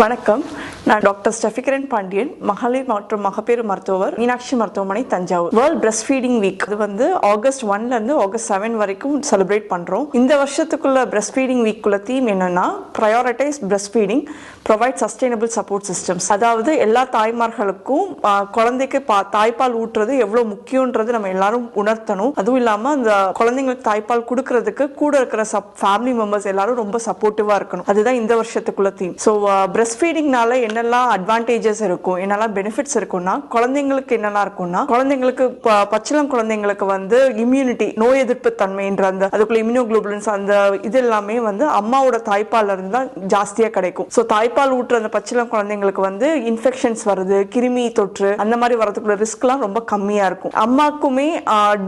வணக்கம். நான் டாக்டர் ஸ்டெஃபிகரன் பாண்டியன், மகளிர் மற்றும் மகப்பேறு மருத்துவர், மீனாட்சி மருத்துவமனை, Thanjavur. World breast feeding week அது வந்து ஆகஸ்ட் 1ல இருந்து ஆகஸ்ட் 7 வரைக்கும் செலிப்ரேட் பண்றோம். இந்த வருஷத்துக்குள்ள பிரஸ்ட் ஃபீடிங் வீக்குள்ள தீம் என்னன்னா prioritize breast feeding, provide sustainable support systems. அதாவது எல்லா தாய்மார்களுக்கும் குழந்தைக்கு தாய்ப்பால் ஊட்டுறது எவ்வளவு முக்கியன்றது நம்ம எல்லாரும் உணர்த்தணும். அதுவும் இல்லாம அந்த குழந்தைங்களுக்கு தாய்ப்பால் கொடுக்கறதுக்கு கூட இருக்கிற ஃபேமிலி மெம்பர்ஸ் எல்லாரும் ரொம்ப சப்போர்ட்டிவா இருக்கணும். அதுதான் இந்த வருஷத்துக்குள்ள தீம். ஸோ பிரஸ்ட் ஃபீடிங்னால என்னெல்லாம் அட்வான்டேஜஸ் இருக்கும், என்னெல்லாம் பெனிஃபிட்ஸ் இருக்கும்னா, குழந்தைங்களுக்கு என்னெல்லாம் இருக்கும்னா, குழந்தைங்களுக்கு பச்சிளம் குழந்தைங்களுக்கு வந்து இம்யூனிட்டி, நோய் எதிர்ப்பு தன்மைன்ற அந்த அதுக்குள்ள இம்யூனோகுளோபுலின்ஸ் அந்த இது எல்லாமே வந்து அம்மாவோட தாய்ப்பால்ல இருந்து தான் ஜாஸ்தியா கிடைக்கும். ஸோ தாய்ப்பால் ஊட்டுற அந்த பச்சிளம் குழந்தைங்களுக்கு வந்து இன்ஃபெக்ஷன்ஸ் வருது, கிருமி தொற்று அந்த மாதிரி வரதுக்குள்ள ரிஸ்க்லாம் ரொம்ப கம்மியா இருக்கும். அம்மாக்குமே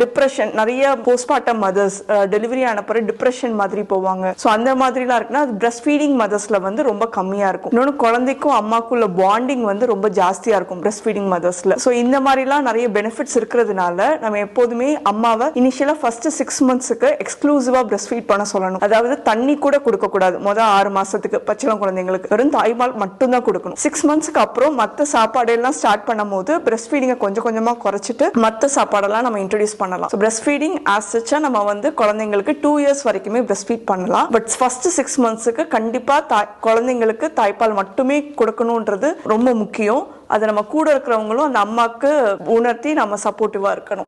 டிப்ரெஷன், நிறைய போஸ்ட்மார்ட்டம் மதர்ஸ் டெலிவரி ஆனப்பற டிப்ரெஷன் மாதிரி போவாங்க. ஸோ அந்த மாதிரிலாம் இருக்குன்னா அது பிரஸ்ட் ஃபீடிங் மதர்ஸ்ல வந்து ரொம்ப கம்மியா இருக்கும். இன்னொன்று குழந்தைக்கும் அம்மாக்குள்ள பாண்டிங் வந்து ரொம்ப ஜாஸ்தியா இருக்கும் பிரஸ்ட் ஃபீடிங் மதர்ஸ்ல. ஸோ இந்த மாதிரிலாம் நிறைய பெனிஃபிட்ஸ் இருக்கிறதுனால நம்ம எப்போதுமே அம்மாவை இனிஷியலா ஃபர்ஸ்ட் 6 மந்த்ஸ்க்கு எக்ஸ்க்ளூசிவா பிரஸ்ட் ஃபீட் பண்ண சொல்லணும். அதாவது தண்ணி கூட கொடுக்க கூடாது. முதல் 6 மாசத்துக்கு பச்சிளம் குழந்தைங்களுக்கு வெறும் தாய்ப்பால் மட்டும் தான் கொடுக்கணும். 6 மந்த்ஸ்க்கு அப்புறம் மற்ற சாப்பாடு எல்லாம் ஸ்டார்ட் பண்ணும் போது பிரஸ்ட் ஃபீடிங்கை கொஞ்சம் கொஞ்சமா குறைச்சிட்டு மற்ற சாப்பாடெல்லாம் நம்ம இன்ட்ரோடியூஸ் பண்ணலாம். பிரஸ்ட் ஃபீடிங் ஆஸ் சச்சா நம்ம வந்து குழந்தைங்களுக்கு 2 இயர்ஸ் வரைக்குமே பிரஸ்ட் ஃபீட் பண்ணலாம். பட் ஃபர்ஸ்ட் 6 மந்த்ஸ்க்கு கண்டிப்பா குழந்தைங்களுக்கு தாய்ப்பால் மட்டுமே கொடுக்கணும்ன்றது ரொம்ப முக்கியம். அதை நம்ம கூட இருக்கிறவங்களும் அந்த அம்மாக்கு உணர்த்தி நம்ம சப்போர்ட்டிவா இருக்கணும்.